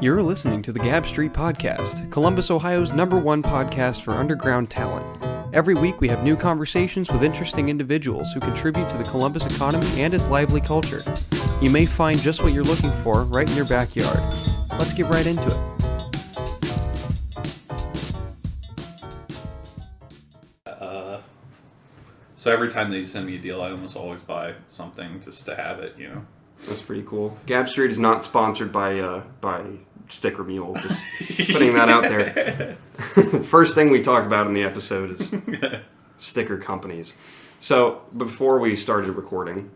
You're listening to the Gab Street Podcast, Columbus, Ohio's #1 podcast for underground talent. Every week we have new conversations with interesting individuals who contribute to the Columbus economy and its lively culture. You may find just what you're looking for right in your backyard. Let's get right into it. So every time they send me a deal, I almost always buy something just to have it, That's pretty cool. Gab Street is not sponsored by Sticker Mule. Just putting that out there. First thing we talk about in the episode is sticker companies. So before we started recording,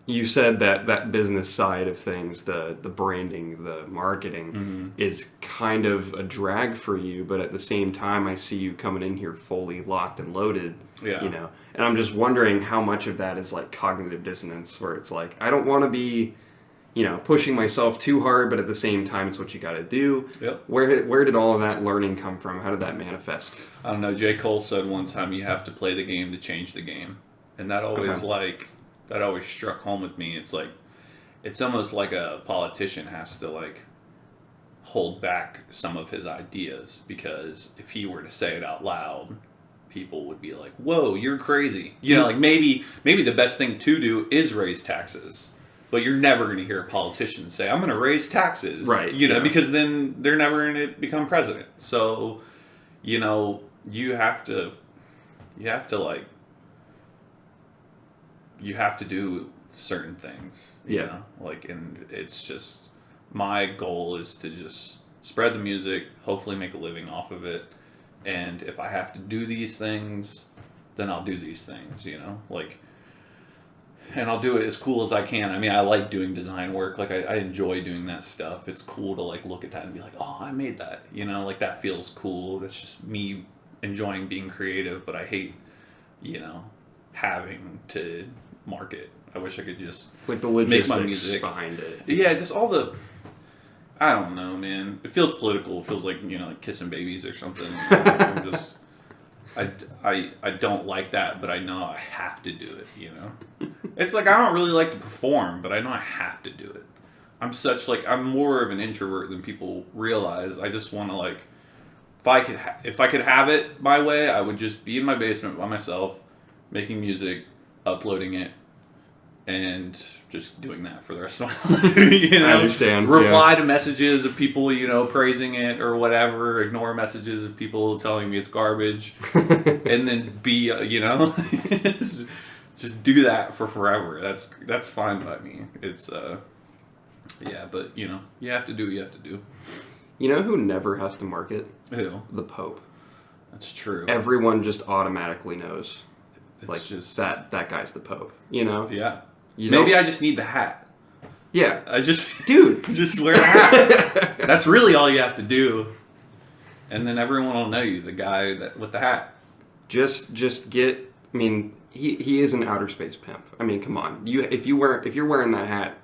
you said that business side of things, the branding, the marketing, is kind of a drag for you, but at the same time, I see you coming in here fully locked and loaded. And I'm just wondering how much of that is like cognitive dissonance, where it's like, I don't want to be, pushing myself too hard, but at the same time, it's what you got to do. Yep. Where did all of that learning come from? How did that manifest? I don't know. J. Cole said one time, you have to play the game to change the game. And that always that always struck home with me. It's like, it's almost like a politician has to hold back some of his ideas, because if he were to say it out loud, people would be like, whoa, you're crazy. Maybe the best thing to do is raise taxes. But you're never going to hear a politician say, I'm going to raise taxes. Right. Because then they're never going to become president. So, you have to do certain things. And it's just, my goal is to just spread the music, hopefully make a living off of it. And if I have to do these things, then I'll do these things, and I'll do it as cool as I can. I mean, I like doing design work. I enjoy doing that stuff. It's cool to look at that and be like, oh, I made that. That feels cool. That's just me enjoying being creative, but I hate, having to market. I wish I could just the logistics make my music behind it. Yeah, just all the, I don't know, man. It feels political. It feels like, like kissing babies or something. I'm just, I don't like that, but I know I have to do it, It's like, I don't really like to perform, but I know I have to do it. I'm more of an introvert than people realize. I just want to, if I could have it my way, I would just be in my basement by myself, making music, uploading it, and just doing that for the rest of my life. I understand. Reply to messages of people, praising it or whatever. Ignore messages of people telling me it's garbage. And then be, just do that for forever. That's fine by me. It's, but, you have to do what you have to do. You know who never has to market? Who? The Pope. That's true. Everyone just automatically knows. It's just that guy's the Pope, Yeah. Maybe I just need the hat. Yeah. Just wear the hat. That's really all you have to do. And then everyone will know you, the guy with the hat. Just get, he is an outer space pimp. Come on. If you're wearing that hat,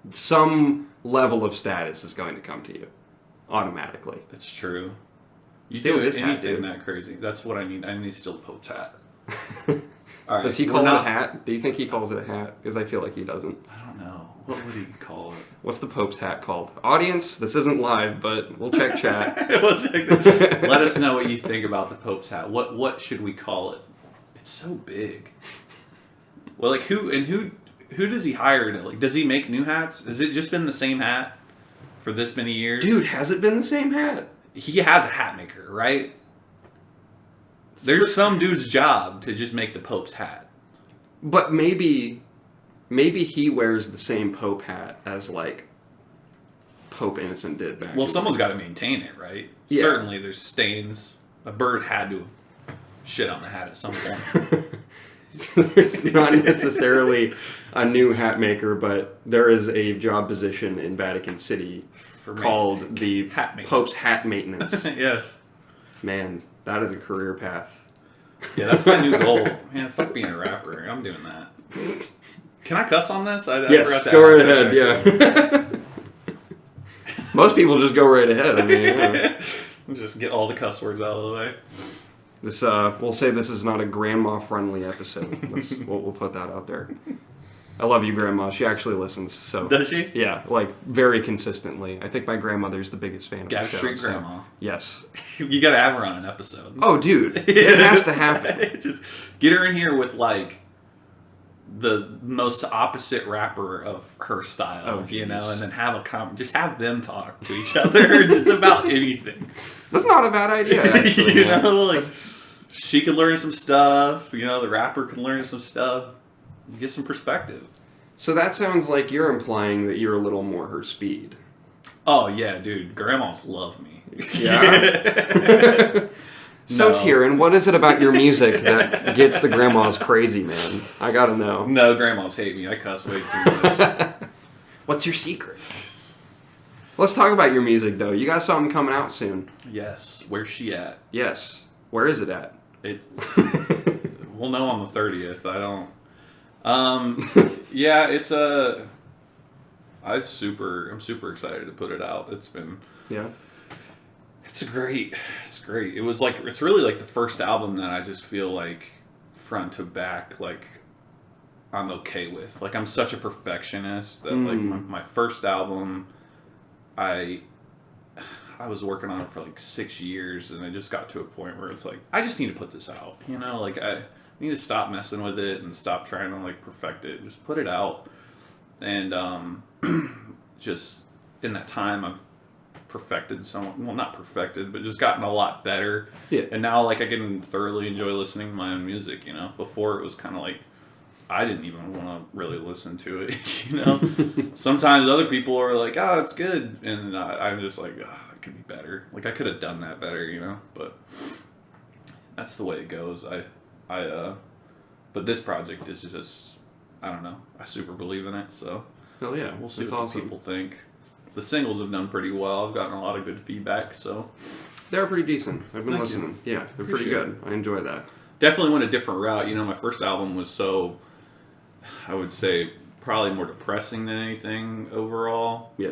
some level of status is going to come to you automatically. That's true. You steal do his anything hat, that crazy. That's what I need. I need to steal the Pope's hat. All right. Does he call it a hat? Do you think he calls it a hat? Because I feel like he doesn't. I don't know. What would he call it? What's the Pope's hat called? Audience, this isn't live, but we'll check chat. Let us know what you think about the Pope's hat. What should we call it? It's so big. Well, who does he hire to, does he make new hats? Has it just been the same hat for this many years? Dude, has it been the same hat? He has a hat maker, right? There's some dude's job to just make the Pope's hat. But maybe he wears the same Pope hat as Pope Innocent did back. Well, someone's got to maintain it, right? Yeah. Certainly, there's stains. A bird had to have shit on the hat at some point. There's not necessarily a new hat maker, but there is a job position in Vatican City called the Pope's Hat Maintenance. Yes. Man, that is a career path. Yeah, that's my new goal. Man, fuck being a rapper. I'm doing that. Can I cuss on this? Yes, go right ahead, yeah. Most people just go right ahead. Just get all the cuss words out of the way. We'll say this is not a grandma-friendly episode. We'll put that out there. I love you, Grandma. She actually listens. So Does she? Yeah, like very consistently. I think my grandmother's the biggest fan of the Gap show. Street so- Grandma. Yes. You gotta have her on an episode. Oh, dude, it has to happen. Just get her in here with like the most opposite rapper of her style, Oh, you know, jeez. and then have just have them talk to each other just about anything. That's not a bad idea, actually. You man. know, like she could learn some stuff, you know, the rapper can learn some stuff, get some perspective. So that sounds like you're implying that you're a little more her speed. Oh yeah, dude, grandmas love me. Yeah? So, No. Tieran, what is it about your music that gets the grandmas crazy, man? I gotta know. No, grandmas hate me. I cuss way too much. What's your secret? Let's talk about your music, though. You got something coming out soon. Yes, where's she at? Yes. Where is it at? It's we'll know on the 30th. I don't. Yeah, it's I'm super excited to put it out. It's Yeah. great. It's great. It's really like the first album that I just feel like front to back, like I'm okay with. Like I'm such a perfectionist that like my first album, I was working on it for like 6 years, and I just got to a point where it's like I just need to put this out. You know, like I need to stop messing with it and stop trying to like perfect it. Just put it out, and just in that time I've perfected not perfected, but just gotten a lot better. Yeah. And now like I can thoroughly enjoy listening to my own music, you know. Before it was kind of like I didn't even want to really listen to it, you know. Sometimes other people are like, "Oh, it's good," and I'm just like, "Oh, it could be better. Like I could have done that better," you know. But that's the way it goes. But this project is just, I don't know. I super believe in it, so Oh, yeah. we'll see That's what awesome. the people think. The singles have done pretty well. I've gotten a lot of good feedback, so They're pretty decent. I've been Thank listening. Yeah, they're pretty Appreciate good. I enjoy that. definitely went a different route. You know, my first album was so, I would say, probably more depressing than anything overall. Yeah.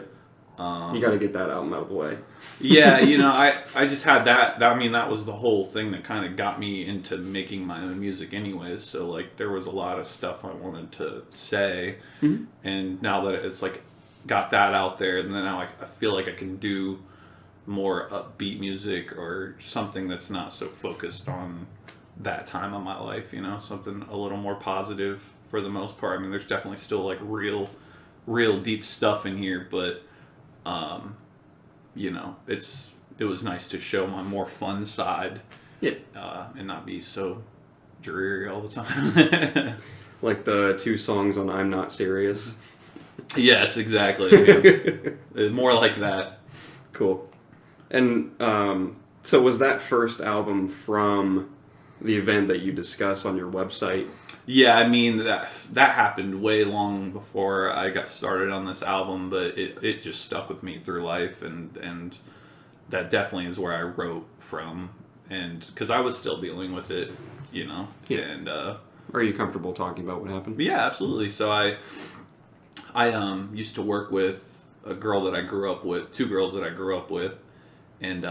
You got to get that album out of the way. Yeah, you know, I just had that. I mean, that was the whole thing that kind of got me into making my own music anyways. So, like, there was a lot of stuff I wanted to say. Mhm. And now that it's, like, got that out there, and then now I feel like I can do more upbeat music or something that's not so focused on that time of my life, you know? Something a little more positive for the most part. I mean, there's definitely still, like, real deep stuff in here, but... you know, it was nice to show my more fun side, Yeah. and not be so dreary all the time. Like the 2 songs on I'm Not Serious. Yes, exactly. Yeah. More like that. Cool. And so was that first album from the event that you discuss on your website? Yeah, I mean that happened way long before I got started on this album, but it just stuck with me through life, and that definitely is where I wrote from, and because I was still dealing with it, you know. Yeah. And Are you comfortable talking about what happened? yeah, absolutely. So I used to work with a girl that I grew up with, 2 girls that I grew up with, and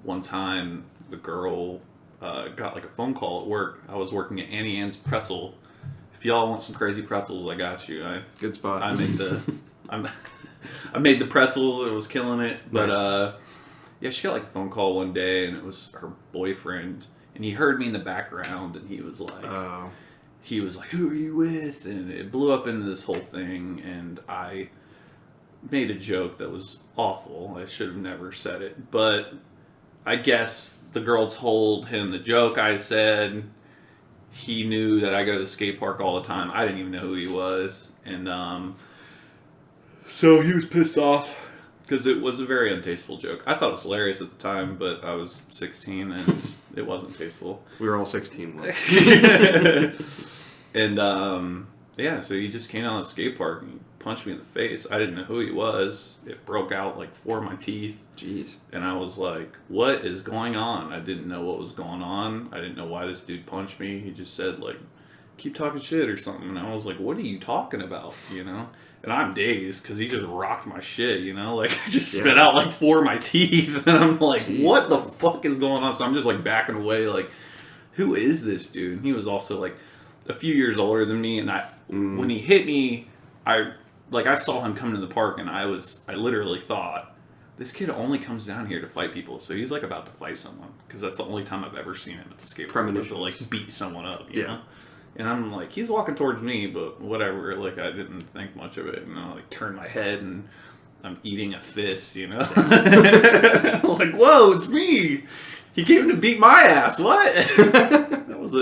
one time the girl got like a phone call at work. I was working at Annie Ann's Pretzel. If y'all want some crazy pretzels, I got you. Good spot. I made the I made the pretzels. It was killing it. But Nice. yeah, she got like a phone call one day, and it was her boyfriend, and he heard me in the background, and he was like, Oh. "Who are you with?" And it blew up into this whole thing, and I made a joke that was awful. I should have never said it, but I guess the girl told him the joke I said. He knew that I go to the skate park all the time. I didn't even know who he was, and so he was pissed off because it was a very untasteful joke. I thought it was hilarious at the time, but I was 16 and it wasn't tasteful. We were all 16 once. And yeah, so he just came out of the skate park and punched me in the face. I didn't know who he was. It broke out like 4 of my teeth. Jeez. And I was like, what is going on? I didn't know what was going on. I didn't know why this dude punched me. He just said, like, keep talking shit or something. And I was like, what are you talking about, you know? And I'm dazed because he just rocked my shit, you know? Like, I just spit out like 4 of my teeth. And I'm like, what the fuck is going on? So I'm just like backing away, like, who is this dude? And he was also like a few years older than me, and when he hit me, I saw him come to the park, and I literally thought, this kid only comes down here to fight people, so he's like about to fight someone, because that's the only time I've ever seen him at the skate park, was to like beat someone up, you know? And I'm like, he's walking towards me, but whatever, like I didn't think much of it, and I like turned my head, and I'm eating a fist, you know? I'm like, whoa, it's me! He came to beat my ass, what? That was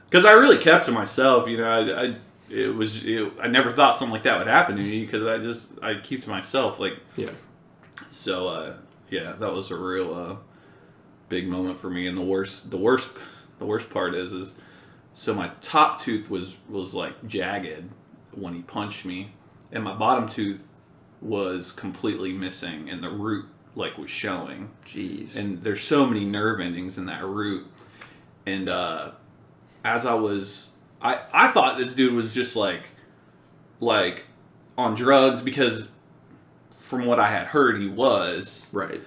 because I really kept to myself, you know, I never thought something like that would happen to me, because I keep to myself, like, so, that was a real big moment for me. And the worst part is so my top tooth was like jagged when he punched me, and my bottom tooth was completely missing, and the root like was showing. Jeez. And there's so many nerve endings in that root, and as I thought this dude was just like on drugs, because from what I had heard, he was. Right.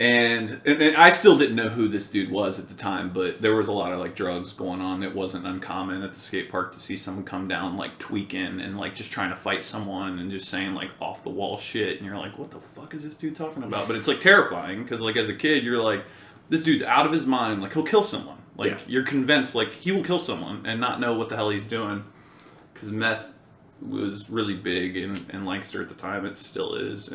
And I still didn't know who this dude was at the time, but there was a lot of like drugs going on. It wasn't uncommon at the skate park to see someone come down like tweaking and like just trying to fight someone and just saying like off the wall shit, and you're like, what the fuck is this dude talking about? But it's like terrifying, because like as a kid you're like, this dude's out of his mind, like he'll kill someone. Like you're convinced like he will kill someone and not know what the hell he's doing, because meth was really big in Lancaster at the time. It still is.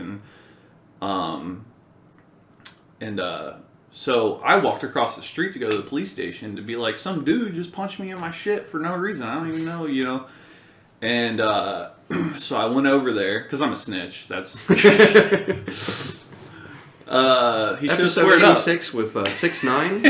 So I walked across the street to go to the police station to be like, some dude just punched me in my shit for no reason. I don't even know, you know. And so I went over there, because I'm a snitch. That's he should have squared up. 86 with 6'9".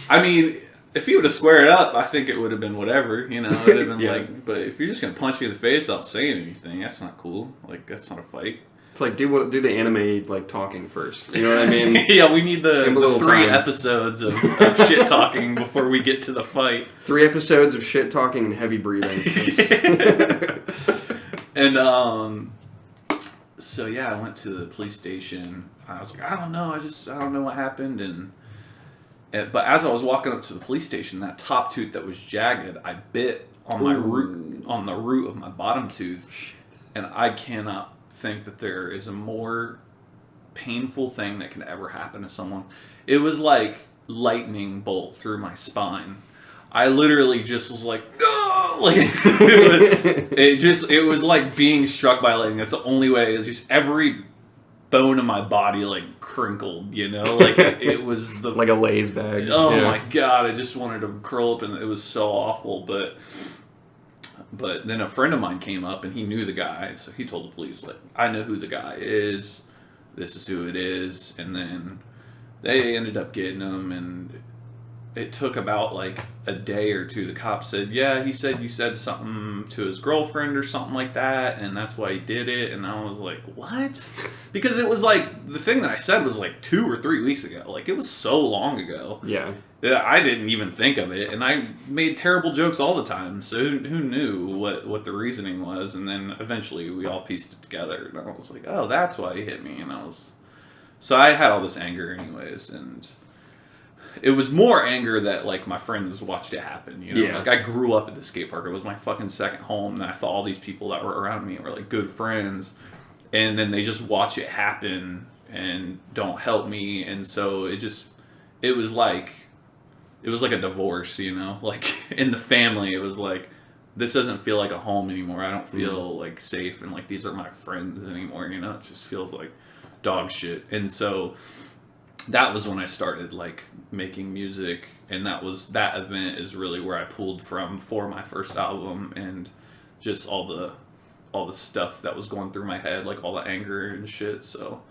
I mean, if he would have squared up, I think it would have been whatever, you know. It would have been like, but if you're just gonna punch me in the face without saying anything, that's not cool. Like, that's not a fight. It's like, do the anime like talking first. You know what I mean? Yeah, we need the 3 time. Episodes of shit talking before we get to the fight. 3 episodes of shit talking and heavy breathing. And so yeah, I went to the police station. I was like, I don't know what happened, but as I was walking up to the police station, that top tooth that was jagged, I bit on my on the root of my bottom tooth, and I cannot think that there is a more painful thing that can ever happen to someone. It was like lightning bolt through my spine. I literally just was like, oh! Like it was like being struck by lightning. That's the only way. It's just every bone in my body like crinkled, you know, like it was like a Lay's bag. Oh my god, I just wanted to curl up, and it was so awful. But then a friend of mine came up, and he knew the guy, so he told the police, like, I know who the guy is, this is who it is. And then they ended up getting him, and it took about like a day or two. The cop said, yeah, he said you said something to his girlfriend or something like that, and that's why he did it. And I was like, what? Because it was like, the thing that I said was like 2 or 3 weeks ago. Like, it was so long ago. Yeah. I didn't even think of it, and I made terrible jokes all the time, so who knew what the reasoning was. And then eventually we all pieced it together, and I was like, oh, that's why he hit me. And so I had all this anger anyways, and it was more anger that like my friends watched it happen, you know. Yeah. Like, I grew up at the skate park. It was my fucking second home, and I thought all these people that were around me were like good friends, and then they just watch it happen and don't help me. And so it was like a divorce, you know. Like, in the family, it was like, this doesn't feel like a home anymore. I don't feel like safe, and like these are my friends anymore, you know. It just feels like dog shit. And so that was when I started like making music, and that event is really where I pulled from for my first album, and just all the stuff that was going through my head, like all the anger and shit. So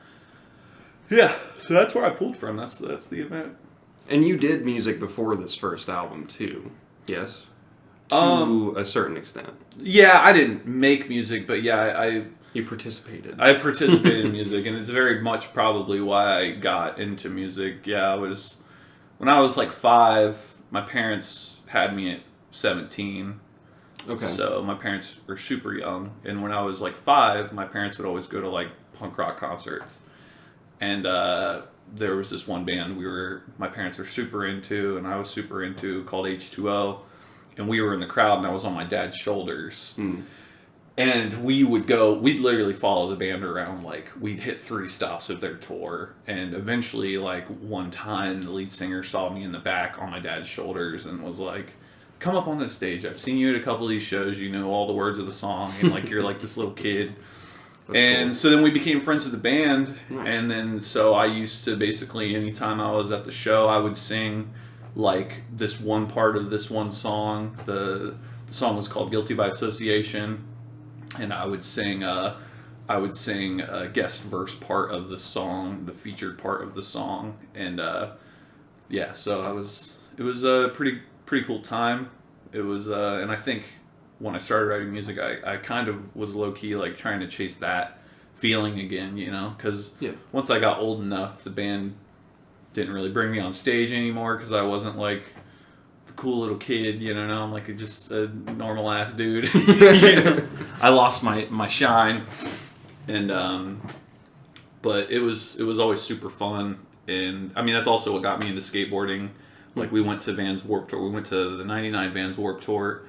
yeah, so that's where I pulled from. That's the event. And you did music before this first album too, yes? To a certain extent. Yeah, I didn't make music, but yeah, You participated. I participated in music, and it's very much probably why I got into music. Yeah, when I was like 5, my parents had me at 17. Okay. So my parents were super young, and when I was like 5, my parents would always go to like punk rock concerts. And there was this one band my parents were super into, and I was super into, called H2O, and we were in the crowd, and I was on my dad's shoulders. And we'd literally follow the band around, like, we'd hit 3 stops of their tour, and eventually, like, one time, the lead singer saw me in the back on my dad's shoulders and was like, come up on this stage, I've seen you at a couple of these shows, you know all the words of the song, and, like, you're, like, this little kid. And so then we became friends with the band, and then so I used to basically, anytime I was at the show, I would sing, like, this one part of this one song. The song was called Guilty by Association. And I would sing a guest verse part of the song, the featured part of the song, and so it was a pretty cool time. It was, and I think when I started writing music, I kind of was low key like trying to chase that feeling again, you know, because once I got old enough, the band didn't really bring me on stage anymore because I wasn't like the cool little kid, you know. Now I'm like just a normal ass dude. You know? I lost my shine, and but it was always super fun, and I mean that's also what got me into skateboarding. Like we went to Vans Warped Tour. We went to the '99 Vans Warped Tour.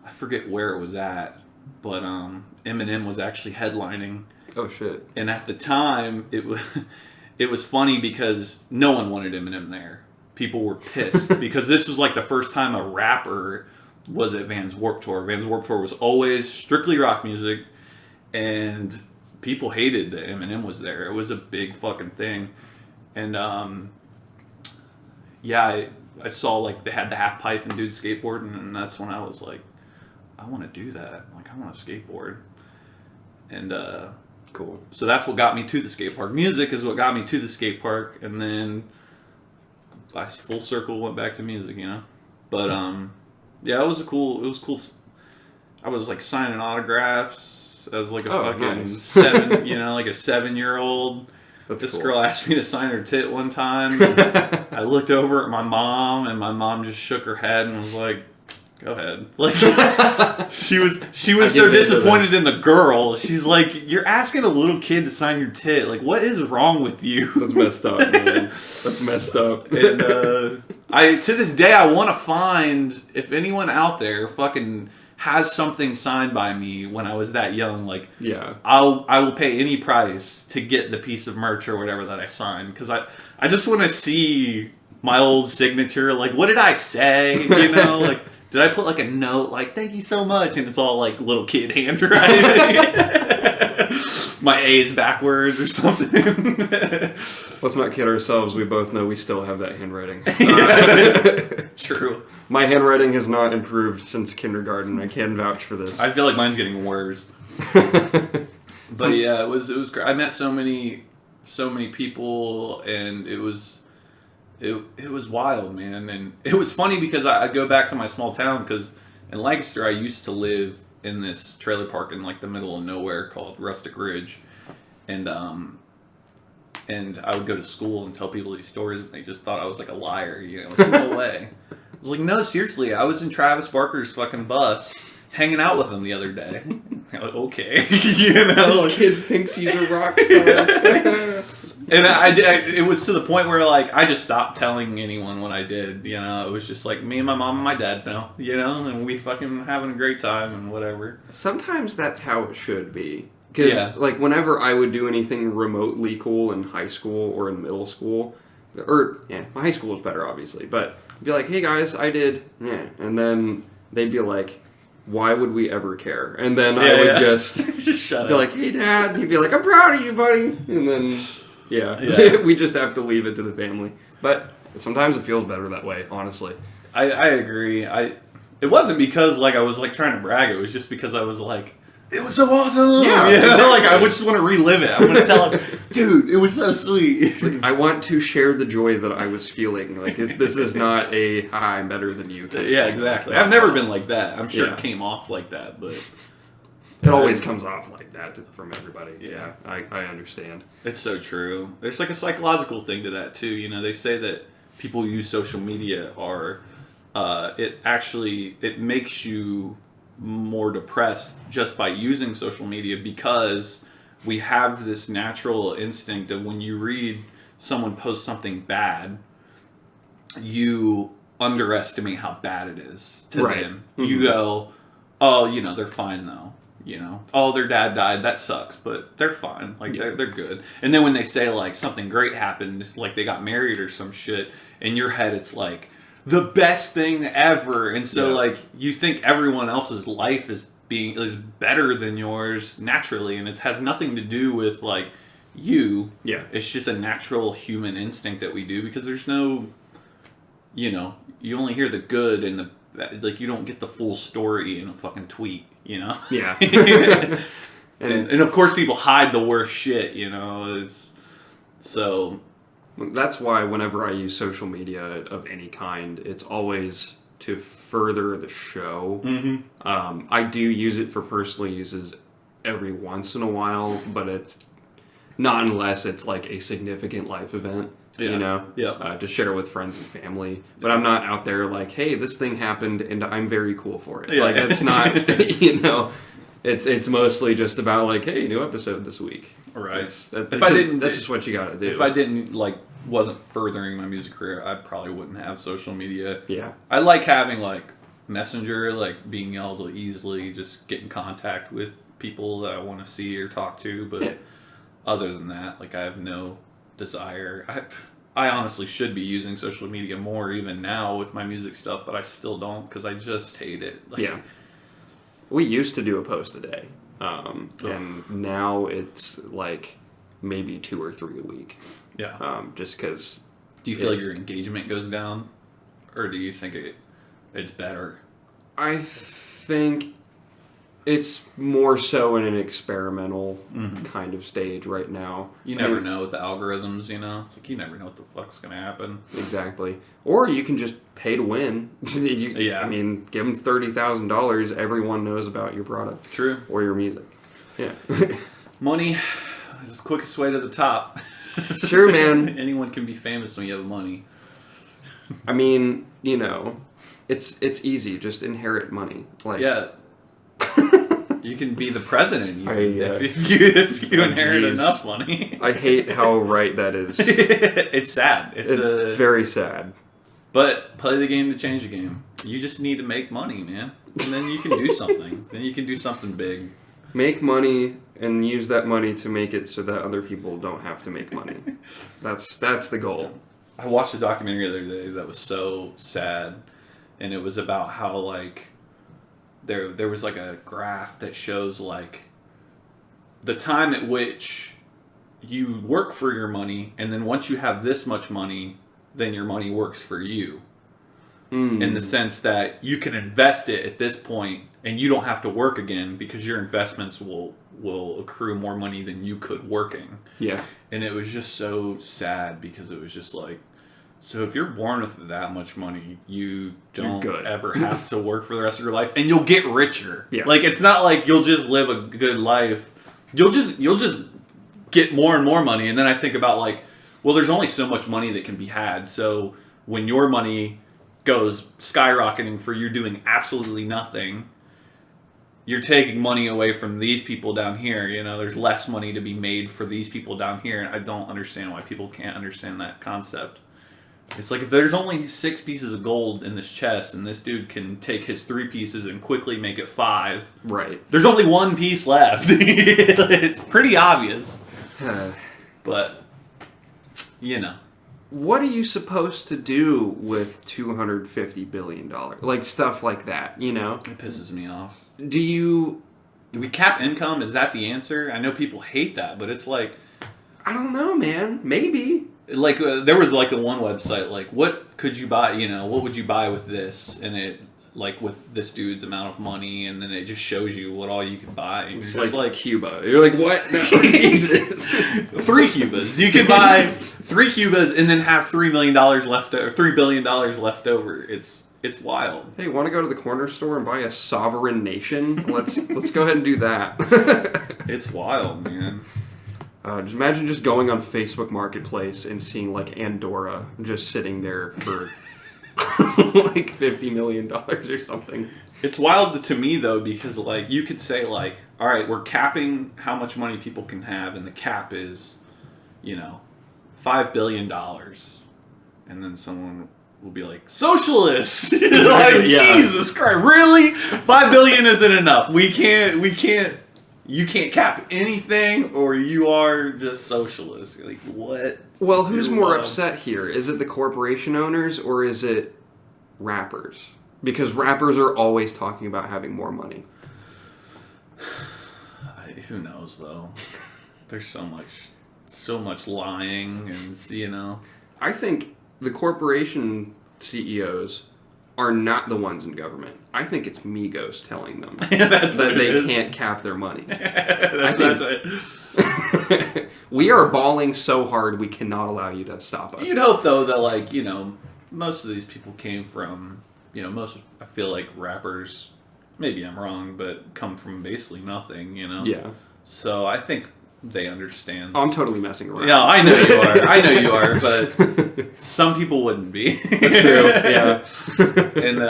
I forget where it was at, but Eminem was actually headlining. Oh shit! And at the time, it was funny because no one wanted Eminem there. People were pissed because this was like the first time a rapper was at Vans Warped Tour. Vans Warped Tour was always strictly rock music, and people hated that Eminem was there. It was a big fucking thing. And I saw like they had the half pipe and dude skateboarding, and that's when I was like, I want to do that. Like I want to skateboard. And cool. So that's what got me to the skate park. Music is what got me to the skate park, and then I full circle went back to music, you know. But it was cool. I was like signing autographs as like a fucking nice. 7-year-old. This girl asked me to sign her tit one time. I looked over at my mom, and my mom just shook her head and was like, go ahead. Like she was so disappointed in the girl. She's like, you're asking a little kid to sign your tit. Like, what is wrong with you? That's messed up, man. That's messed up. And I to this day I want to find if anyone out there fucking has something signed by me when I was that young. Like, I will pay any price to get the piece of merch or whatever that I signed, because I just want to see my old signature. Like, what did I say? You know, like. Did I put like a note like, thank you so much? And it's all like little kid handwriting. My A's backwards or something. Let's not kid ourselves. We both know we still have that handwriting. True. My handwriting has not improved since kindergarten. I can vouch for this. I feel like mine's getting worse. But yeah, it was great. I met so many people, and it was wild, man. And it was funny because I go back to my small town, because in Lancaster I used to live in this trailer park in like the middle of nowhere called Rustic Ridge, and I would go to school and tell people these stories, and they just thought I was like a liar, you know, like, no way. I was like, no, seriously, I was in Travis Barker's fucking bus hanging out with him the other day. Like, okay. You know, this kid thinks he's a rock star. And it was to the point where, like, I just stopped telling anyone what I did, you know. It was just, like, me and my mom and my dad know, you know, and we fucking having a great time and whatever. Sometimes that's how it should be. Because, like, whenever I would do anything remotely cool in high school or in middle school, my high school was better, obviously, but I'd be like, hey, guys, I did, and then they'd be like, why would we ever care? And then I would just shut be up. like, hey, Dad, and he'd be like, I'm proud of you, buddy, and then... Yeah. We just have to leave it to the family. But sometimes it feels better that way, honestly. I agree. It wasn't because like I was like trying to brag. It was just because I was like, it was so awesome. Yeah, you know? exactly. Like I just want to relive it. I want to tell him, dude, it was so sweet. Like, I want to share the joy that I was feeling. Like this is not a I'm better than you. Yeah, exactly. I've never been like that. I'm sure it came off like that, but. It always comes off like that from everybody. Yeah, I understand. It's so true. There's like a psychological thing to that too. You know, they say that people who use social media are, it makes you more depressed just by using social media, because we have this natural instinct of when you read someone posts something bad, you underestimate how bad it is to them. Mm-hmm. You go, oh, they're fine though. Oh, their dad died. That sucks, but they're fine. Like they're good. And then when they say like something great happened, like they got married or some shit, in your head it's like the best thing ever. And so like you think everyone else's life is better than yours naturally, and it has nothing to do with like you. Yeah, it's just a natural human instinct that we do because there's no, you only hear the good and the like. You don't get the full story in a fucking tweet. Yeah. and of course people hide the worst shit, it's so that's why whenever I use social media of any kind, it's always to further the show. Mm-hmm. I do use it for personal uses every once in a while, but it's not unless it's like a significant life event. To share with friends and family. But I'm not out there like, hey, this thing happened and I'm very cool for it. Yeah. Like, it's not, it's mostly just about like, hey, new episode this week. Right. That's just what you gotta do. If I didn't, wasn't furthering my music career, I probably wouldn't have social media. Yeah. I like having, Messenger, being able to easily just get in contact with people that I want to see or talk to. But other than that, I have no desire. I honestly should be using social media more even now with my music stuff, but I still don't because I just hate it. We used to do a post a day, and now it's maybe 2 or 3 a week. Yeah. Just because. Do you feel like your engagement goes down, or do you think it's better? I think it's more so in an experimental kind of stage right now. You never know with the algorithms, It's you never know what the fuck's going to happen. Exactly. Or you can just pay to win. I mean, give them $30,000. Everyone knows about your product. True. Or your music. Yeah. Money is the quickest way to the top. Sure, man. Anyone can be famous when you have money. I mean, it's easy. Just inherit money. Yeah. You can be the president if you inherit enough money. I hate how right that is. It's sad. It's very sad. But play the game to change the game. You just need to make money, man. And then you can do something. Then you can do something big. Make money and use that money to make it so that other people don't have to make money. That's the goal. I watched a documentary the other day that was so sad. And it was about how, there was a graph that shows the time at which you work for your money, and then once you have this much money, then your money works for you. In the sense that you can invest it at this point and you don't have to work again because your investments will accrue more money than you could working. Yeah. And it was just so sad because it was just so if you're born with that much money, you don't ever have to work for the rest of your life, and you'll get richer. Yeah. It's not like you'll just live a good life. You'll just get more and more money, and then I think about well, there's only so much money that can be had. So when your money goes skyrocketing for you doing absolutely nothing, you're taking money away from these people down here. There's less money to be made for these people down here, and I don't understand why people can't understand that concept. It's if there's only 6 pieces of gold in this chest, and this dude can take his 3 pieces and quickly make it 5. Right. There's only 1 piece left. It's pretty obvious. But, What are you supposed to do with $250 billion? Stuff like that, It pisses me off. Do we cap income? Is that the answer? I know people hate that, but it's I don't know, man. Maybe. There was the one website, what could you buy, what would you buy with this? And it, with this dude's amount of money, and then it just shows you what all you can buy. It's just Cuba. You're what? No, Jesus. 3 Cubas. You can buy 3 Cubas and then have $3 million left over, $3 billion left over. It's wild. Hey, want to go to the corner store and buy a sovereign nation? Let's go ahead and do that. It's wild, man. Just imagine just going on Facebook Marketplace and seeing Andorra just sitting there for $50 million or something. It's wild to me though because you could say all right, we're capping how much money people can have, and the cap is $5 billion. And then someone will be like, socialists! Like, Jesus Christ, really? $5 billion isn't enough. We can't, you can't cap anything, or you are just socialist. You're like, what? Well, who's more upset here? Is it the corporation owners, or is it rappers? Because rappers are always talking about having more money. Who knows, though? There's so much lying, and I think the corporation CEOs are not the ones in government. I think it's Migos telling them that they can't cap their money. That's it. We are balling so hard we cannot allow you to stop us. You'd hope, though, that most of these people came from, I feel like rappers, maybe I'm wrong, but come from basically nothing, Yeah. So I think they understand. I'm totally messing around. Yeah, I know you are. I know you are, but some people wouldn't be. That's true, yeah. And,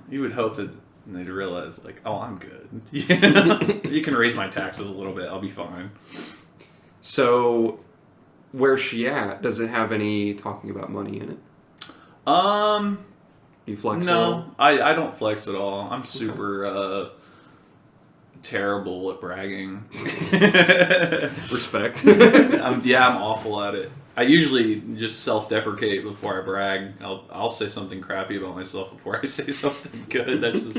you would hope that they'd realize, like, oh, I'm good. You can raise my taxes a little bit. I'll be fine. So, where's she at? Does it have any talking about money in it? You flex at all? I don't flex at all. I'm super terrible at bragging. Respect. I'm awful at it. I usually just self-deprecate before I brag. I'll say something crappy about myself before I say something good. That's just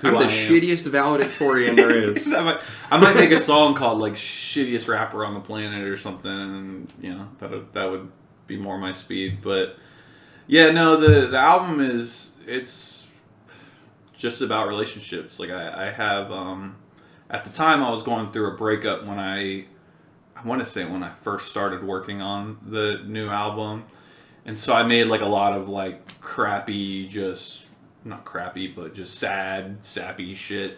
I'm the shittiest valedictorian there is. I might make a song called like "Shittiest Rapper on the Planet" or something, and that would be more my speed. But yeah, no, the album it's just about relationships. Like I have at the time I was going through a breakup when I want to say when I first started working on the new album, and so I made like a lot of like crappy, just not crappy, but just sad, sappy shit.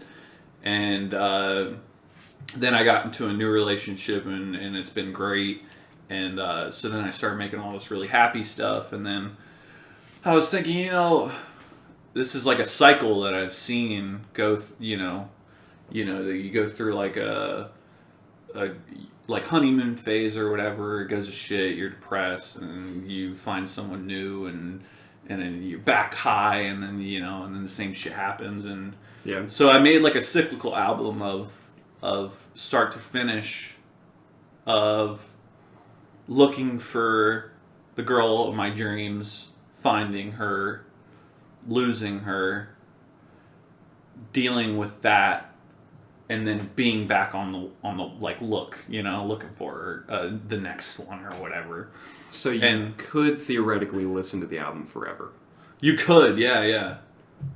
And then I got into a new relationship, and it's been great. And so then I started making all this really happy stuff, and then I was thinking, this is like a cycle that I've seen go. That you go through like a like honeymoon phase or whatever. It goes to shit. You're depressed, and you find someone new, and then you're back high, and then and then the same shit happens, and yeah. So I made like a cyclical album of start to finish, of looking for the girl of my dreams, finding her, losing her, dealing with that, and then being back on the like looking for her, the next one or whatever. So you could theoretically listen to the album forever. You could, yeah.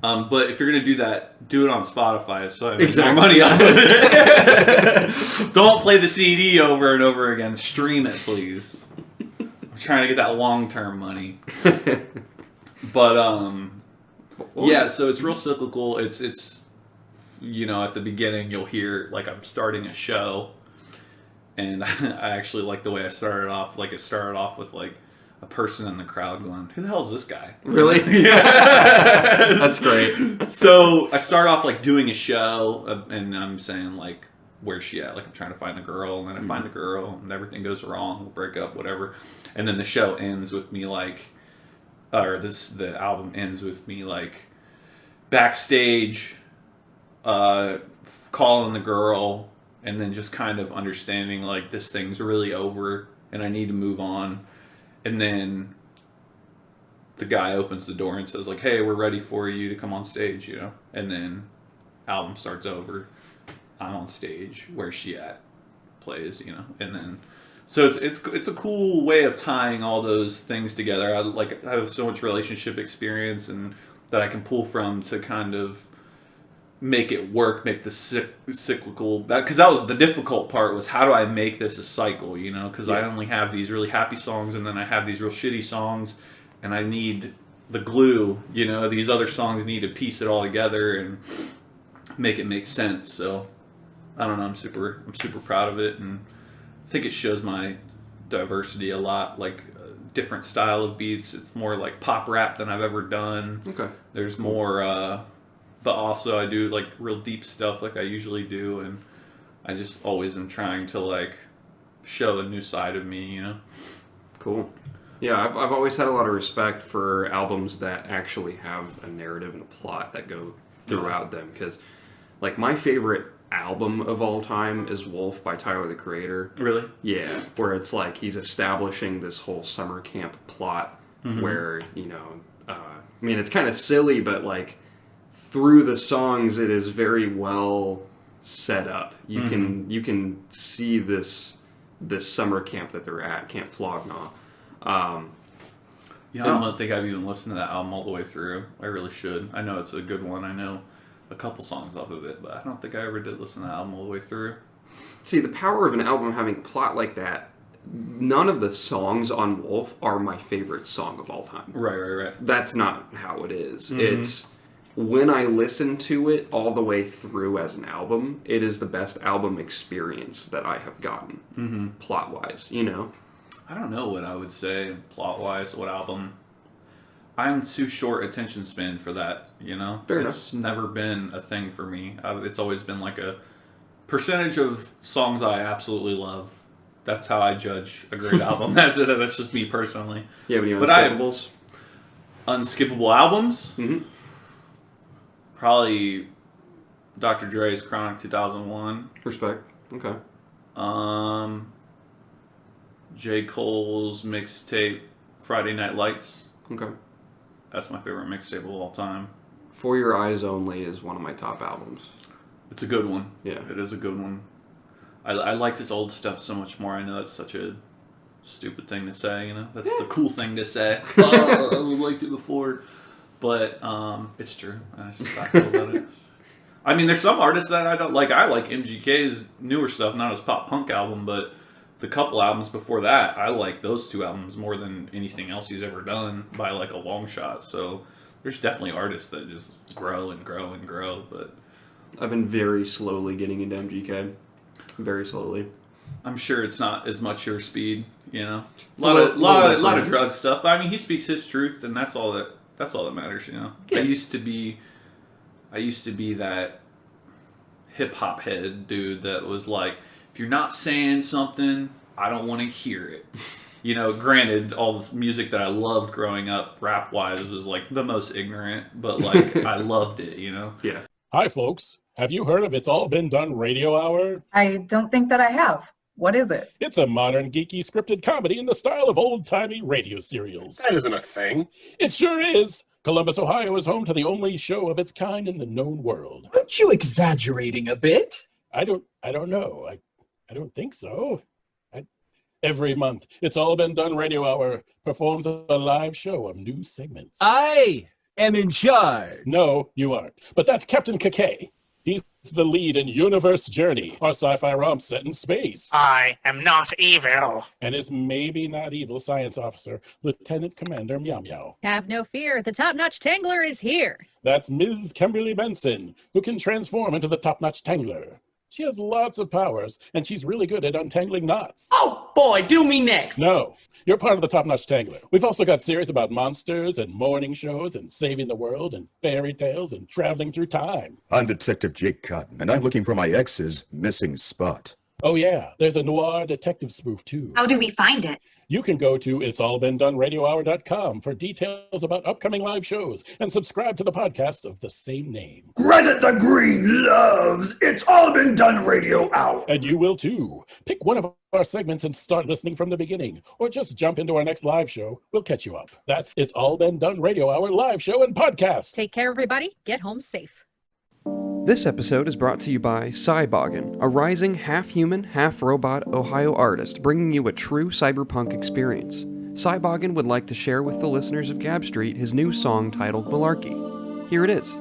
But if you're gonna do that, do it on Spotify so I make more money off of it. Don't play the CD over and over again. Stream it, please. I'm trying to get that long-term money. But yeah, so it's real cyclical. It's at the beginning you'll hear like I'm starting a show, and I actually like the way I started off. Like it started off with like a person in the crowd going, "Who the hell is this guy?" Really? Yeah. That's great. So I start off like doing a show, and I'm saying like, "Where's she at?" Like I'm trying to find the girl, and then I find the girl, and everything goes wrong. We'll break up, whatever, and then the show ends with me like, the album ends with me like backstage, calling the girl, and then just kind of understanding like this thing's really over, and I need to move on. And then the guy opens the door and says like, "Hey, we're ready for you to come on stage," And then album starts over. I'm on stage. Where's she at? Plays, And then so it's a cool way of tying all those things together. I have so much relationship experience and that I can pull from to kind of make it work, make the cyclical, because that was the difficult part, was how do I make this a cycle, because I only have these really happy songs, and then I have these real shitty songs, and I need the glue, these other songs need to piece it all together and make it make sense. So I don't know, I'm super proud of it, and I think it shows my diversity a lot, like different style of beats. It's more like pop rap than I've ever done. Okay. There's more but also I do like real deep stuff like I usually do, and I just always am trying to like show a new side of me, Cool. Yeah, I've always had a lot of respect for albums that actually have a narrative and a plot that go throughout them. Because, like, my favorite album of all time is Wolf by Tyler, the Creator. Really? Yeah, where it's like he's establishing this whole summer camp plot where, I mean, it's kind of silly, but, like, through the songs, it is very well set up. You can see this summer camp that they're at, Camp Flognaw. I don't think I've even listened to that album all the way through. I really should. I know it's a good one. I know a couple songs off of it, but I don't think I ever did listen to that album all the way through. See, the power of an album having a plot like that, none of the songs on Wolf are my favorite song of all time. Right. That's not how it is. It's when I listen to it all the way through as an album, it is the best album experience that I have gotten, plot-wise, I don't know what I would say plot-wise, what album. I'm too short attention span for that, Fair it's never been a thing for me. It's always been like a percentage of songs I absolutely love. That's how I judge a great album. That's it. That's just me personally. You have any But unskippables? Unskippable albums? Mm-hmm. Probably Dr. Dre's Chronic 2001. Respect. Okay. J. Cole's mixtape Friday Night Lights. Okay. That's my favorite mixtape of all time. For Your Eyes Only is one of my top albums. It's a good one. Yeah. It is a good one. I liked his old stuff so much more. I know that's such a stupid thing to say, That's the cool thing to say. Oh, I liked it before. But it's true. That's just how I feel about it. I mean, there's some artists that I don't like. I like MGK's newer stuff, not his pop punk album, but the couple albums before that, I like those two albums more than anything else he's ever done by like a long shot. So there's definitely artists that just grow and grow and grow. But I've been very slowly getting into MGK. Very slowly. I'm sure it's not as much your speed, A lot of drug stuff. But I mean, he speaks his truth, and that's all that matters, Yeah. I used to be that hip hop head dude that was like, if you're not saying something, I don't want to hear it. Granted, all the music that I loved growing up, rap wise, was like the most ignorant, but like I loved it, Yeah. Hi, folks. Have you heard of It's All Been Done Radio Hour? I don't think that I have. What is it? It's a modern, geeky, scripted comedy in the style of old-timey radio serials. That isn't a thing. It sure is. Columbus, Ohio is home to the only show of its kind in the known world. Aren't you exaggerating a bit? I don't know. I don't think so. Every month, It's All Been Done Radio Hour performs a live show of new segments. I am in charge. No, you aren't. But that's Captain Kakay. He's the lead in Universe Journey, our sci-fi romp set in space. I am not evil. And his maybe not evil science officer, Lieutenant Commander Meow Meow. Have no fear, the top-notch Tangler is here. That's Ms. Kimberly Benson, who can transform into the top-notch Tangler. She has lots of powers, and she's really good at untangling knots. Oh boy, do me next. No, you're part of the top-notch Tangler. We've also got series about monsters and morning shows and saving the world and fairy tales and traveling through time. I'm Detective Jake Cotton, and I'm looking for my ex's missing spot. Oh yeah, there's a noir detective spoof too. How do we find it? You can go to itsallbeendoneradiohour.com for details about upcoming live shows and subscribe to the podcast of the same name. Resident the Green loves It's All Been Done Radio Hour. And you will too. Pick one of our segments and start listening from the beginning, or just jump into our next live show. We'll catch you up. That's It's All Been Done Radio Hour live show and podcast. Take care, everybody. Get home safe. This episode is brought to you by Cyboggin, a rising half-human, half-robot Ohio artist bringing you a true cyberpunk experience. Cyboggin would like to share with the listeners of Gab Street his new song titled Malarkey. Here it is.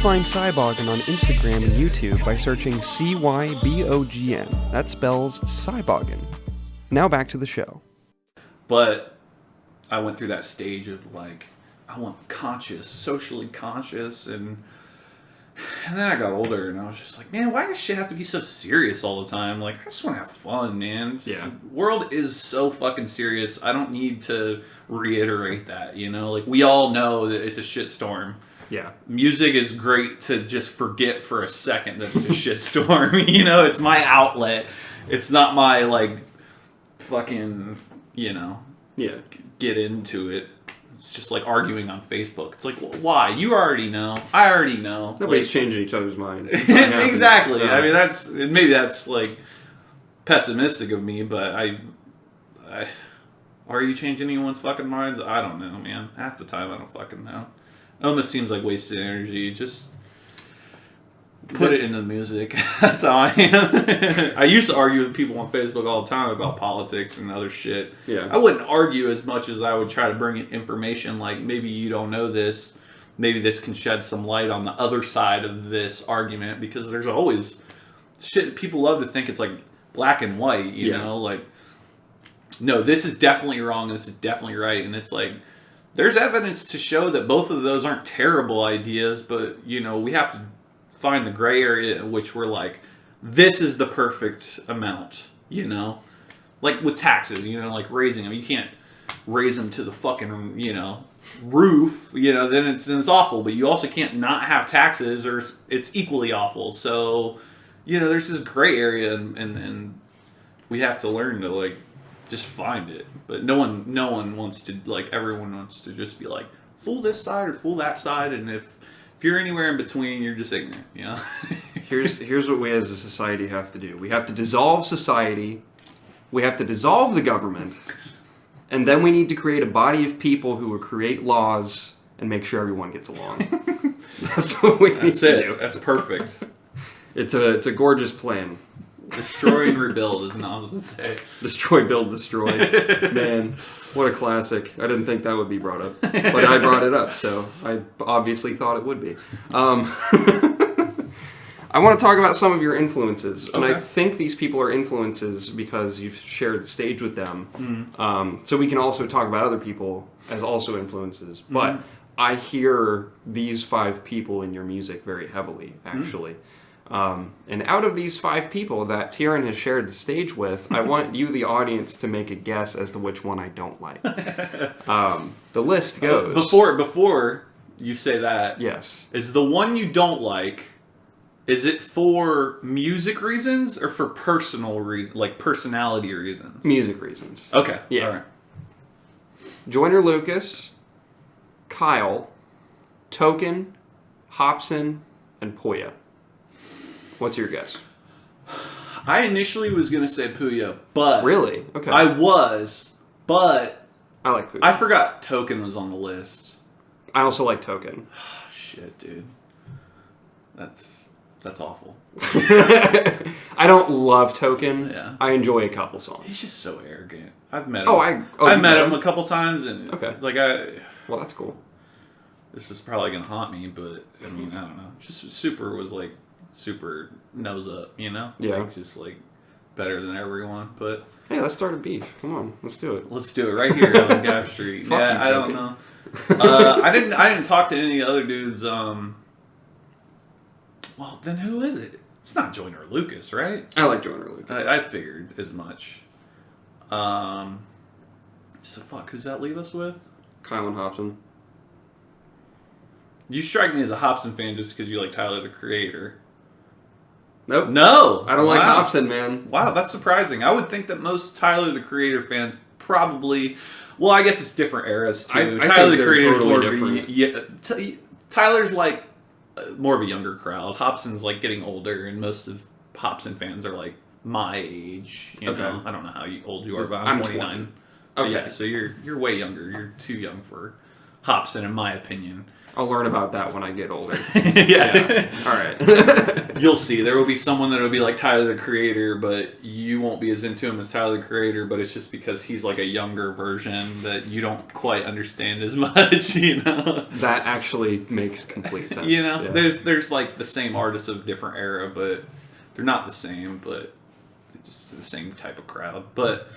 find Cybogin on Instagram and YouTube by searching CYBOGN. That spells Cybogin. Now back to the show. But I went through that stage of like, I want socially conscious, and then I got older and I was just like, man, why does shit have to be so serious all the time? Like, I just want to have fun, man. The world is so fucking serious. I don't need to reiterate that, you know? Like, we all know that it's a shitstorm. Yeah. Music is great to just forget for a second that it's a shitstorm. You know, it's my outlet. It's not my, like, fucking, you know, get into it. It's just like arguing on Facebook. It's like, well, why? You already know. I already know. Nobody's changing each other's minds. Exactly. I mean, maybe that's like pessimistic of me, but I are you changing anyone's fucking minds? I don't know, man. Half the time, I don't fucking know. It almost seems like wasted energy. Just put it into music. That's how I am. I used to argue with people on Facebook all the time about politics and other shit. Yeah. I wouldn't argue as much as I would try to bring in information like, maybe you don't know this. Maybe this can shed some light on the other side of this argument, because there's always shit. People love to think it's like black and white, you know? Like, no, this is definitely wrong. This is definitely right. And it's like, there's evidence to show that both of those aren't terrible ideas, but, you know, we have to find the gray area in which we're like, this is the perfect amount, you know? Like with taxes, you know, like raising them. You can't raise them to the fucking, you know, roof, you know, then it's awful. But you also can't not have taxes, or it's equally awful. So, you know, there's this gray area, and we have to learn to, like, just find it. But no one wants to, like, everyone wants to just be like, fool this side or fool that side, and if you're anywhere in between, you're just ignorant, you know? Here's what we as a society have to do. We have to dissolve society. We have to dissolve the government. And then we need to create a body of people who will create laws and make sure everyone gets along. That's what we need to do. That's perfect. It's a gorgeous plan. Destroy and rebuild, as Nas would say. Destroy, build, destroy. Man, what a classic. I didn't think that would be brought up. But I brought it up, so I obviously thought it would be. I want to talk about some of your influences. Okay. And I think these people are influences because you've shared the stage with them. So we can also talk about other people as also influences. But I hear these 5 people in your music very heavily, actually. And out of these 5 people that Tieran has shared the stage with, I want you, the audience, to make a guess as to which one I don't like. The list goes... Before you say that, yes, is the one you don't like, is it for music reasons or for personal reasons, like personality reasons? Music reasons. Okay. Yeah. All right. Joyner Lucas, Kyle, Token, Hobson, and Puya. What's your guess? I initially was going to say Puya, but... Really? Okay. I was, but... I like Puya. I forgot Token was on the list. I also like Token. Oh, shit, dude. That's awful. I don't love Token. Yeah. I enjoy a couple songs. He's just so arrogant. I've met him. I've met him a couple times, and okay. Like well, that's cool. This is probably gonna haunt me, but I mean, I don't know. Just Super was like super nose up, you know? Yeah. Like, just like better than everyone. But hey, let's start a beef. Come on, let's do it. Let's do it right here on Gap Street. Yeah, I don't know. I didn't talk to any other dudes. Well, then who is it? It's not Joyner Lucas, right? I like Joyner Lucas. I figured as much. So fuck, who's that leave us with? Kyle and Hobson. You strike me as a Hobson fan just because you like Tyler, the Creator. Nope. No! I don't like Hobson, man. Wow, that's surprising. I would think that most Tyler, the Creator fans probably... Well, I guess it's different eras, too. Tyler, the Creator's totally more different. Tyler's like more of a younger crowd. Hobson's like getting older, and most of Hobson fans are like my age. You know? I don't know how old you are, but I'm 29. Okay. Yeah, so you're way younger. You're too young for Hobson, in my opinion. I'll learn about that when I get older. Yeah. All right. You'll see. There will be someone that will be like Tyler the Creator, but you won't be as into him as Tyler the Creator, but it's just because he's like a younger version that you don't quite understand as much, you know? That actually makes complete sense. You know? Yeah. There's like the same artists of different era, but they're not the same, but it's the same type of crowd. But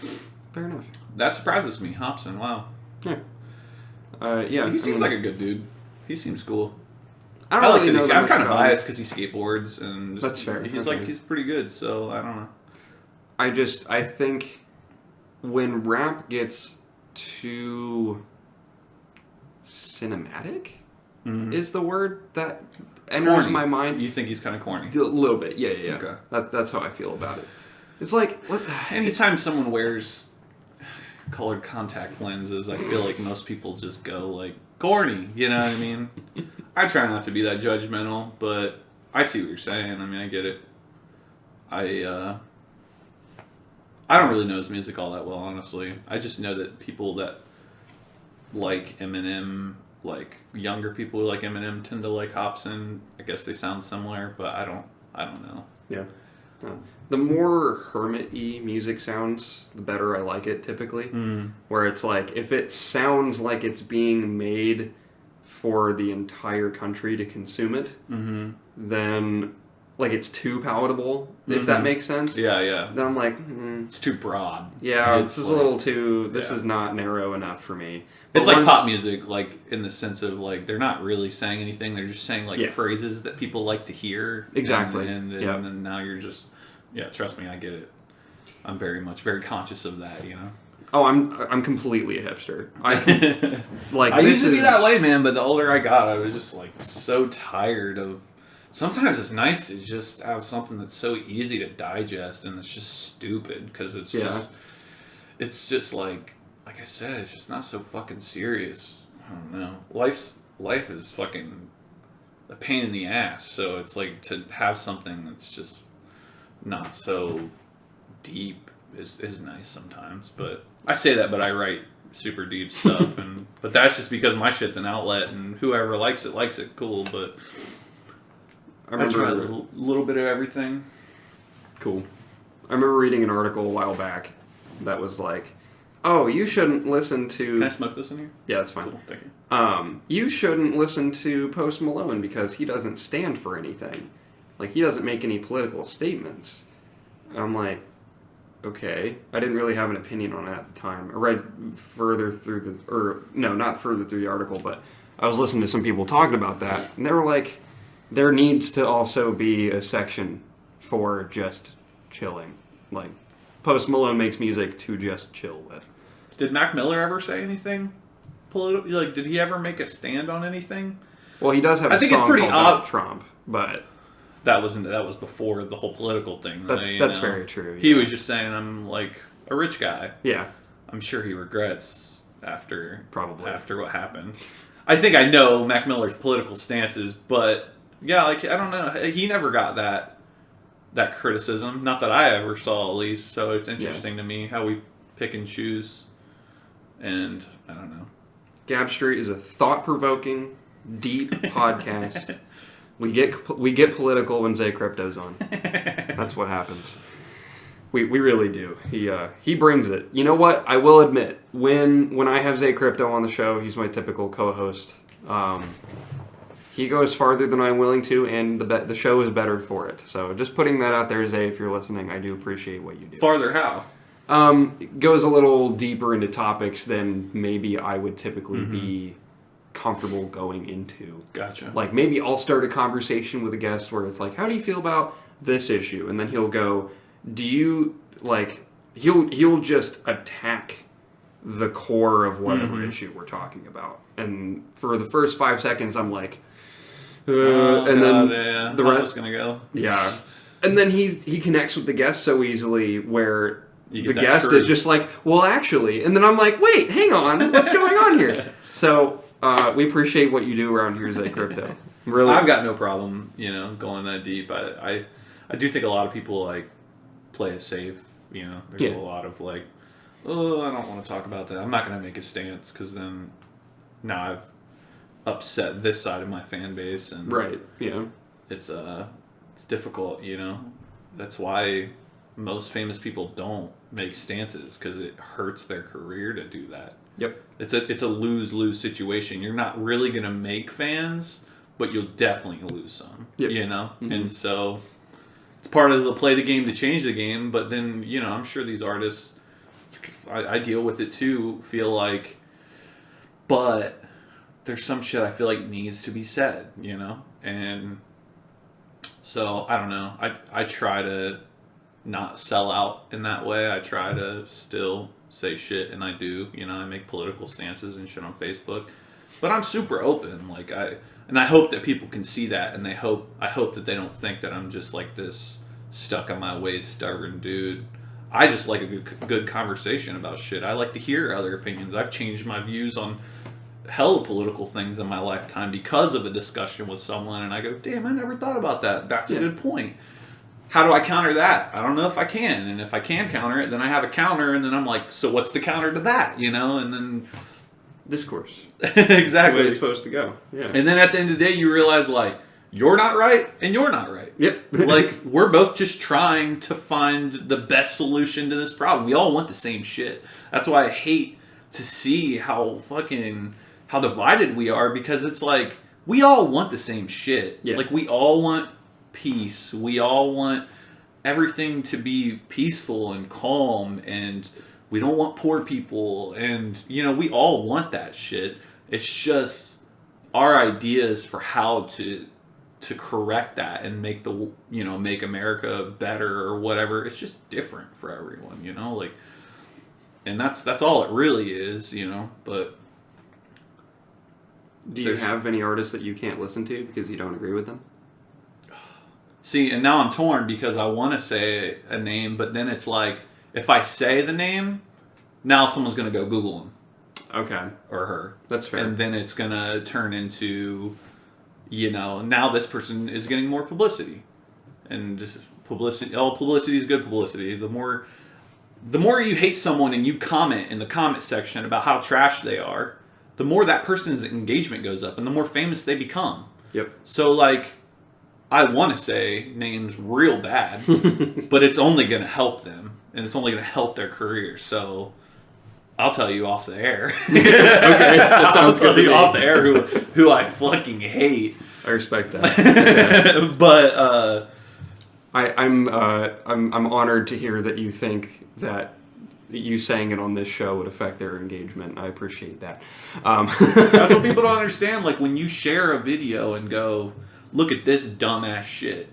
Fair enough. that surprises me. Hobson, wow. Yeah. He seems like a good dude. He seems cool. I I don't like really know that that I'm much kind of about him. biased because he skateboards and just, That's fair. He's Okay. like he's pretty good, so I don't know. I think when rap gets too cinematic is the word that enters Corny. my mind. You think he's kind of corny? A little bit, yeah. Okay. That's how I feel about it. It's like what? Anytime someone wears colored contact lenses, I feel like most people just go like corny. You know what I mean? I try not to be that judgmental, but I see what you're saying. I mean, I get it. I don't really know his music all that well, honestly. I just know that people that like Eminem, like younger people who like Eminem, tend to like Hobson. I guess they sound similar, but I don't know. Yeah. The more hermit-y music sounds, the better I like it typically. Where it's like, if it sounds like it's being made for the entire country to consume it, then like it's too palatable, if that makes sense. Yeah. Then I'm like, It's too broad. yeah, It's this is like- a little too, this yeah. is not narrow enough for me. It's But like pop once- music, like in the sense of like they're not really saying anything; they're just saying like Yeah. phrases that people like to hear. Exactly. And Yep. then now you're just, trust me, I get it. I'm very conscious of that, you know. Oh, I'm completely a hipster. Like I this used to be is- that way, man, but the older I got, I was just like so tired of. Sometimes it's nice to just have something that's so easy to digest and it's just stupid because it's just like I said, it's just not so fucking serious. I don't know. Life is fucking a pain in the ass, so it's like to have something that's just not so deep is nice sometimes. But I say that, but I write super deep stuff, but that's just because my shit's an outlet, and whoever likes it, cool. But I try a little bit of everything. Cool. I remember reading an article a while back that was like, oh, you shouldn't listen to... Can I smoke this in here? Yeah, that's fine. Cool, thank you. You shouldn't listen to Post Malone because he doesn't stand for anything. Like, he doesn't make any political statements. I'm like, okay. I didn't really have an opinion on it at the time. I read further through not further through the article, but I was listening to some people talking about that, and they were like, there needs to also be a section for just chilling. Like, Post Malone makes music to just chill with. Did Mac Miller ever say anything political? Like, did he ever make a stand on anything? Well, he does have a think it's song pretty called odd- About Trump, but That was before the whole political thing. that's very true. He yeah. was just saying, I'm like a rich guy. Yeah, I'm sure he regrets after what happened. I think I know Mac Miller's political stances, but yeah, like I don't know. He never got that criticism. Not that I ever saw, at least. So it's interesting to me how we pick and choose. And I don't know. Gab Street is a thought-provoking, deep podcast. We get political when Zay Crypto's on. That's what happens. We really do. He brings it. You know what? I will admit, when I have Zay Crypto on the show, he's my typical co-host. He goes farther than I'm willing to, and the show is better for it. So just putting that out there, Zay, if you're listening, I do appreciate what you do. Farther how? It goes a little deeper into topics than maybe I would typically be comfortable going into. Gotcha. Like, maybe I'll start a conversation with a guest where it's like, how do you feel about this issue? And then he'll go, do you, like, he'll just attack the core of whatever issue we're talking about. And for the first 5 seconds, I'm like, and then the how's rest this gonna go? Yeah. And then he connects with the guest so easily where You the get that guest truth. is just like, well, actually. And then I'm like, wait, hang on. What's going on here? So we appreciate what you do around here, Zay Crypto. Really, I've got no problem, going that deep. I do think a lot of people like play it safe. There's a lot of like, oh, I don't want to talk about that. I'm not going to make a stance because then now upset this side of my fan base, and Right. Yeah. it's difficult, you know. That's why most famous people don't make stances, because it hurts their career to do that. Yep. It's a lose-lose situation. You're not really gonna make fans, but you'll definitely lose some. Yep. You know, Mm-hmm. and so it's part of the play the game to change the game. But then, you know, I'm sure these artists, I deal with it too, feel like, but there's some shit I feel like needs to be said, you know, and so I don't know. I try to not sell out in that way. I try to still say shit, and I do. You know, I make political stances and shit on Facebook, but I'm super open. Like I hope that people can see that, and I hope that they don't think that I'm just like this stuck on my ways stubborn dude. I just like a good conversation about shit. I like to hear other opinions. I've changed my views on hella political things in my lifetime because of a discussion with someone, and I go, damn, I never thought about that. That's a good point. How do I counter that? I don't know if I can. And if I can counter it, then I have a counter, and then I'm like, so what's the counter to that? You know, and then Discourse. exactly. The way it's supposed to go. Yeah. And then at the end of the day, you realize, like, you're not right and you're not right. Yep. Like, we're both just trying to find the best solution to this problem. We all want the same shit. That's why I hate to see how divided we are, because it's like, we all want the same shit. Yeah. Like, we all want peace. We all want everything to be peaceful and calm, and we don't want poor people, and, you know, we all want that shit. It's just our ideas for how to correct that and make make America better or whatever. It's just different for everyone, you know, like, and that's all it really is, you know. But do you have any artists that you can't listen to because you don't agree with them? See, and now I'm torn, because I want to say a name, but then it's like, if I say the name, now someone's going to go Google him. Okay. Or her. That's fair. And then it's going to turn into, you know, now this person is getting more publicity. And just publicity, publicity is good publicity. The more you hate someone and you comment in the comment section about how trash they are, the more that person's engagement goes up and the more famous they become. Yep. So, like, I want to say names real bad, but it's only going to help them, and it's only going to help their career. So I'll tell you off the air. Okay, that sounds I'll tell good to you me. off the air who I fucking hate. I respect that. Okay. But I'm honored to hear that you think that you saying it on this show would affect their engagement. I appreciate that. that's what people don't understand. Like, when you share a video and go, look at this dumbass shit,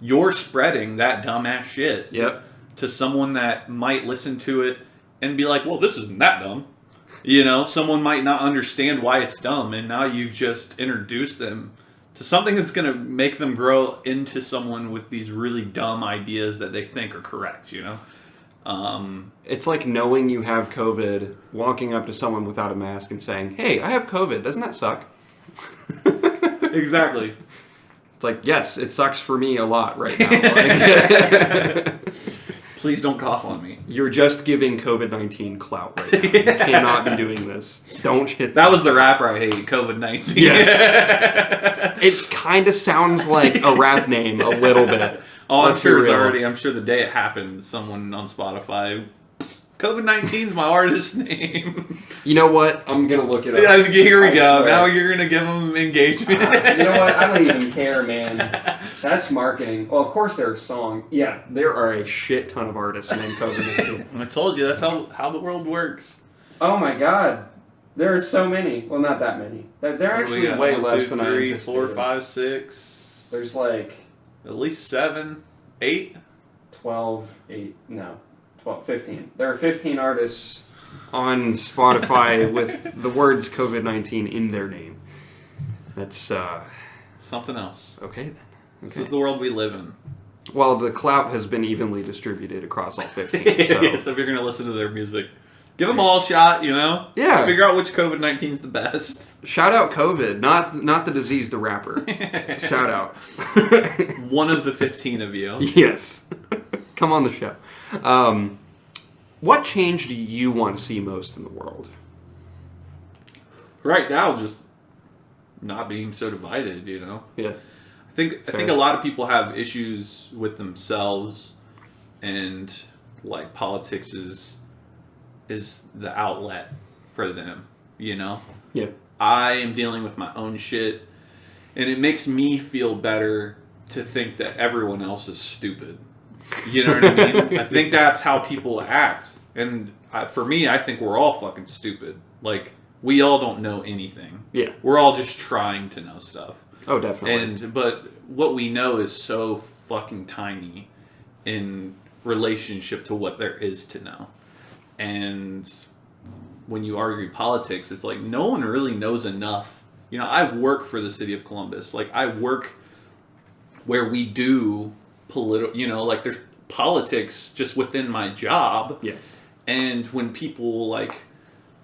you're spreading that dumbass shit Yep. to someone that might listen to it and be like, well, this isn't that dumb. You know, someone might not understand why it's dumb, and now you've just introduced them to something that's going to make them grow into someone with these really dumb ideas that they think are correct, you know? It's like knowing you have COVID, walking up to someone without a mask and saying, hey, I have COVID. Doesn't that suck? Exactly. It's like, yes, it sucks for me a lot right now. Like, Please don't cough on me. you're just giving COVID-19 clout right now. You cannot be doing this. Don't hit That was the rapper I hate, COVID-19. Yes. It kind of sounds like a rap name a little bit. Oh, I'm Let's sure be it's real. already. I'm sure the day it happened, someone on Spotify, COVID-19's my artist name. You know what? I'm going to look it up. Yeah, here we I go. swear. Now you're going to give them engagement. You know what? I don't even care, man. That's marketing. Well, of course there are songs. Yeah, there are a shit ton of artists named COVID-19. I told you, that's how the world works. Oh my god. There are so many. Well, not that many. They're actually way less than I 3, anticipated. 4, 5, 6. There's like at least 7, 8. 12, 15. There are 15 artists on Spotify with the words COVID-19 in their name. That's Something else. okay then. This Okay. is the world we live in. Well, the clout has been evenly distributed across all 15. So. So if you're going to listen to their music, give them all a shot, you know? Yeah. Figure out which COVID-19 is the best. Shout out COVID, not the disease, the rapper. Shout out. One of the 15 of you. Yes. Come on the show. What change do you want to see most in the world? Right now, just not being so divided, Yeah. I think a lot of people have issues with themselves, and like politics is the outlet for them, Yeah. I am dealing with my own shit, and it makes me feel better to think that everyone else is stupid. You know what I mean? I think that's how people act. And for me, I think we're all fucking stupid. Like, we all don't know anything. Yeah. We're all just trying to know stuff. Oh, definitely. But what we know is so fucking tiny in relationship to what there is to know. And when you argue politics, it's like no one really knows enough. I work for the city of Columbus. Like, I work where we do political, like there's politics just within my job. Yeah. And when people, like,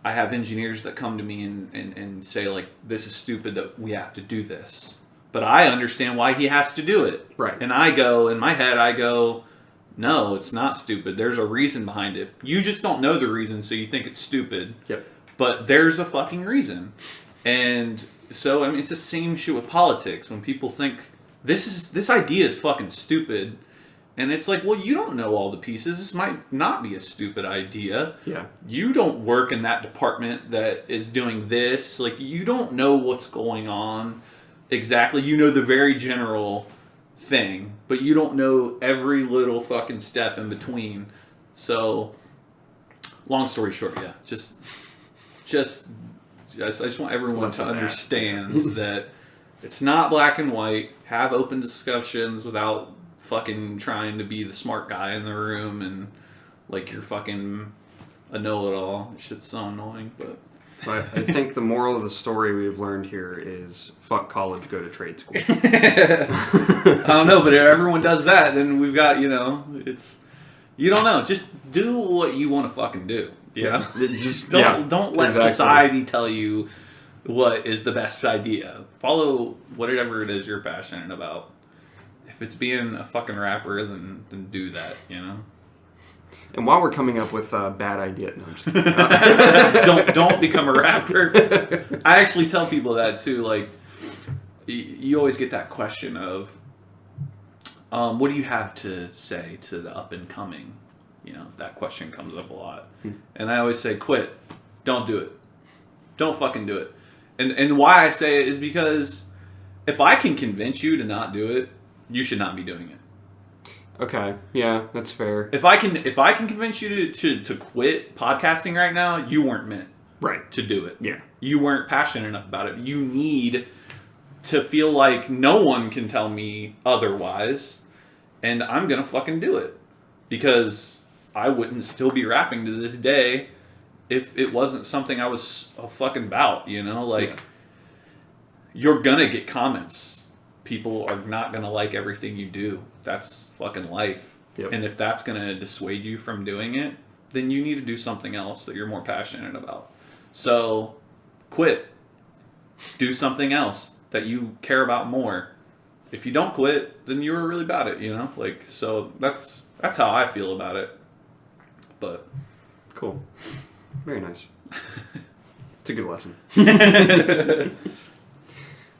I have engineers that come to me and say, like, this is stupid that we have to do this. But I understand why he has to do it. Right. And I go, in my head, no, it's not stupid. There's a reason behind it. You just don't know the reason, so you think it's stupid. Yep. But there's a fucking reason. And so, I mean, it's the same shit with politics. When people think, this idea is fucking stupid, and it's like, well, you don't know all the pieces. This might not be a stupid idea. Yeah. You don't work in that department that is doing this. Like, you don't know what's going on exactly. You know the very general thing, but you don't know every little fucking step in between. So, long story short, yeah, I just want everyone to understand that it's not black and white. Have open discussions without fucking trying to be the smart guy in the room and like you're fucking a know-it-all. Shit's so annoying, but I think the moral of the story we've learned here is fuck college, go to trade school. I don't know, but if everyone does that, then we've got, it's, you don't know. Just do what you want to fucking do. Yeah. Just don't let society tell you what is the best idea. Follow whatever it is you're passionate about. If it's being a fucking rapper, then do that, And while we're coming up with bad ideas, no, I'm just kidding. don't become a rapper. I actually tell people that too. Like, you always get that question of, what do you have to say to the up and coming? That question comes up a lot, and I always say, quit. Don't do it. Don't fucking do it. And why I say it is because if I can convince you to not do it, you should not be doing it. Okay, yeah, that's fair. If I can convince you to quit podcasting right now, you weren't meant to do it. Yeah. You weren't passionate enough about it. You need to feel like no one can tell me otherwise, and I'm gonna fucking do it. Because I wouldn't still be rapping to this day if it wasn't something I was a fucking about, You're gonna get comments. People are not gonna like everything you do. That's fucking life. Yep. And if that's gonna dissuade you from doing it, then you need to do something else that you're more passionate about. So, quit. Do something else that you care about more. If you don't quit, then you were really about it, so that's how I feel about it. But cool. Very nice. It's a good lesson.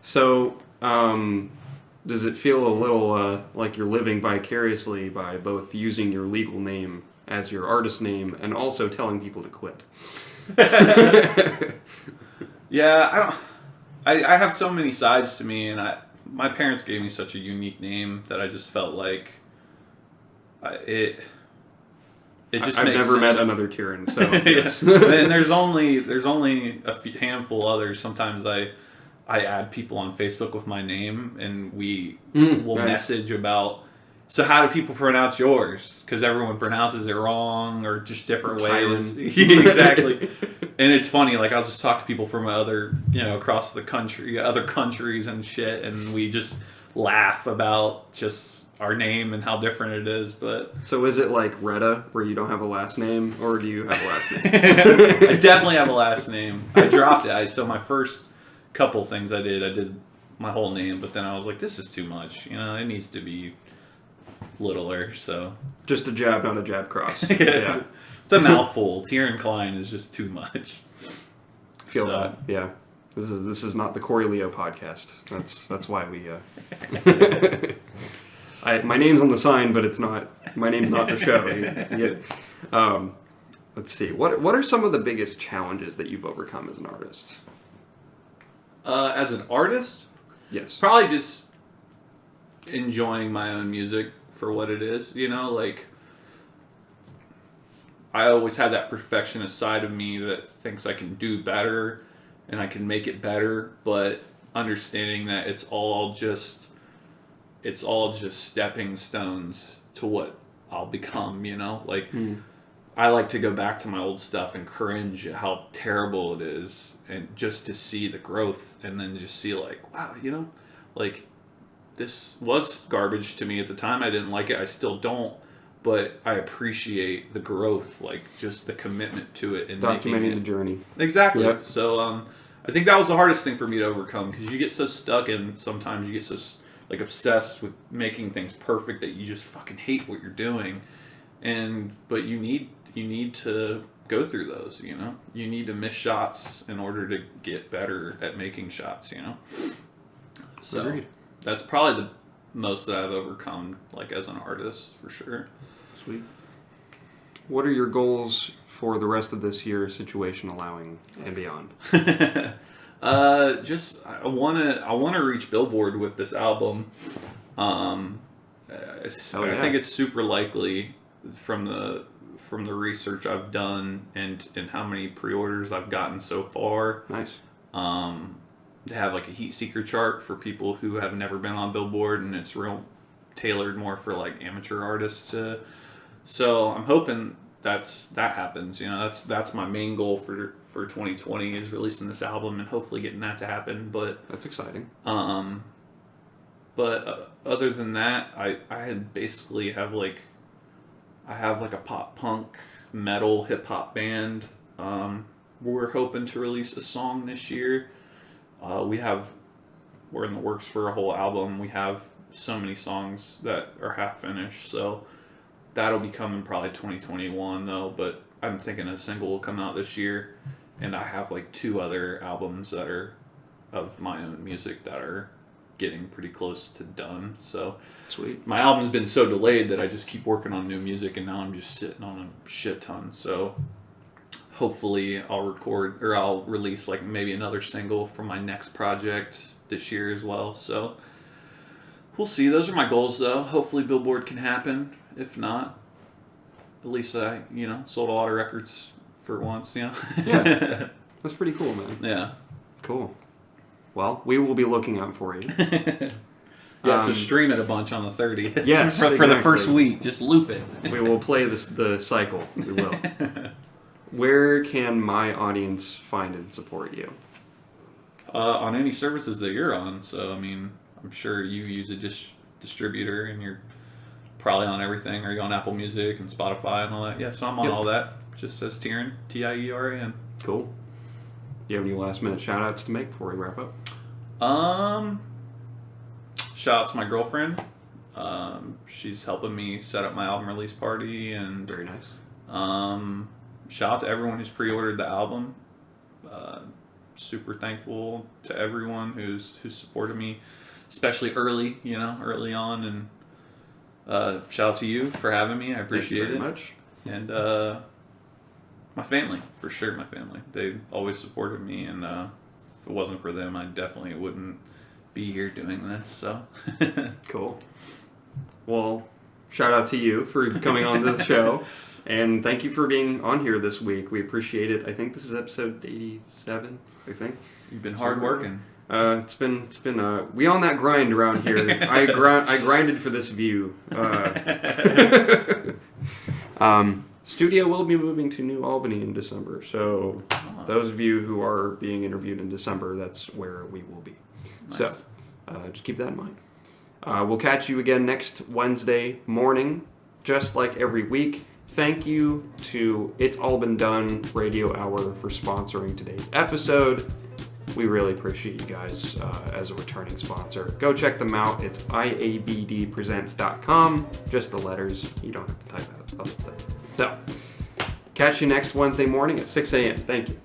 So, does it feel a little like you're living vicariously by both using your legal name as your artist name and also telling people to quit? Yeah, I have so many sides to me, and my parents gave me such a unique name that I just felt like it just I've makes never met sense. another Tieran, so yes. And there's only a handful others. Sometimes I add people on Facebook with my name, and we will message about, so how do people pronounce yours? Because everyone pronounces it wrong or just different ways. Exactly. And it's funny, like I'll just talk to people from other, across the country, other countries and shit, and we just laugh about just our name and how different it is. But so is it like Retta, where you don't have a last name, or do you have a last name? I definitely have a last name. I dropped it. So my first couple things I did my whole name, but then I was like, this is too much. It needs to be littler. So just a jab, not a jab cross. Yeah. It's a mouthful. Tieran Klein is just too much. Feel that, yeah. This is not the Cory Leo podcast. That's why we. My name's on the sign, but it's not. My name's not the show. Let's see. What are some of the biggest challenges that you've overcome as an artist? As an artist, Yes. probably just enjoying my own music for what it is. You know, like I always had that perfectionist side of me that thinks I can do better and I can make it better, but understanding that it's all just stepping stones to what I'll become, you know? Like I like to go back to my old stuff and cringe at how terrible it is, and just to see the growth, and then just see like, wow, you know, like this was garbage to me at the time. I didn't like it. I still don't, but I appreciate the growth, like just the commitment to it and Documenting the journey. Exactly. Yep. So I think that was the hardest thing for me to overcome, because you get so stuck and sometimes you get so like obsessed with making things perfect that you just fucking hate what you're doing. But you need to go through those, you know? You need to miss shots in order to get better at making shots, you know? So Agreed. that's probably the most that I've overcome, like as an artist, for sure. Sweet. What are your goals for the rest of this year, situation allowing, and beyond? Just I wanna reach Billboard with this album. I think it's super likely from the research I've done and how many pre-orders I've gotten so far. Nice. To have like a heat seeker chart for people who have never been on Billboard, and it's real tailored more for like amateur artists. So I'm hoping that happens. You know, that's my main goal for 2020 is releasing this album and hopefully getting that to happen. But That's exciting. But other than that, I have like a pop punk metal hip hop band. We're hoping to release a song this year. We're in the works for a whole album. We have so many songs that are half finished, so that'll be coming probably 2021 though. But I'm thinking a single will come out this year, and I have like 2 other albums that are of my own music that are getting pretty close to done. So Sweet. my album's been so delayed that I just keep working on new music, and now I'm just sitting on a shit ton. So hopefully I'll release like maybe another single from my next project this year as well. So we'll see. Those are my goals though. Hopefully Billboard can happen. If not, at least I, sold a lot of records for once, Yeah. That's pretty cool, man. Yeah. Cool. Well, we will be looking out for you. Yeah, so stream it a bunch on the 30th. Yes, for the first week. Just loop it. We will play the cycle. We will. Where can my audience find and support you? On any services that you're on. So, I mean, I'm sure you use a distributor, and you're probably on everything. Are you on Apple Music and Spotify and all that? Yeah, so I'm on all that. Just says Tieran, Tieran. Cool. Do you have any last minute shout outs to make before we wrap up? Shout out to my girlfriend. She's helping me set up my album release party, and Very nice. shout out to everyone who's pre-ordered the album. Super thankful to everyone who's supported me, especially early on, and shout out to you for having me. I appreciate it Thank you very much. And my family, for sure. My family, they always supported me, and if it wasn't for them, I definitely wouldn't be here doing this. So Cool. Well, shout out to you for coming on to the show, and thank you for being on here this week. We appreciate it. I think this is episode 87. I think you've been hard working. It's been we on that grind around here. I grinded for this view. Studio will be moving to New Albany in December, so those of you who are being interviewed in December, that's where we will be. Nice. So just keep that in mind. We'll catch you again next Wednesday morning, just like every week. Thank you to It's All Been Done Radio Hour for sponsoring today's episode. We really appreciate you guys as a returning sponsor. Go check them out. It's iabdpresents.com. Just the letters. You don't have to type out the other thing. So, catch you next Wednesday morning at 6 a.m. Thank you.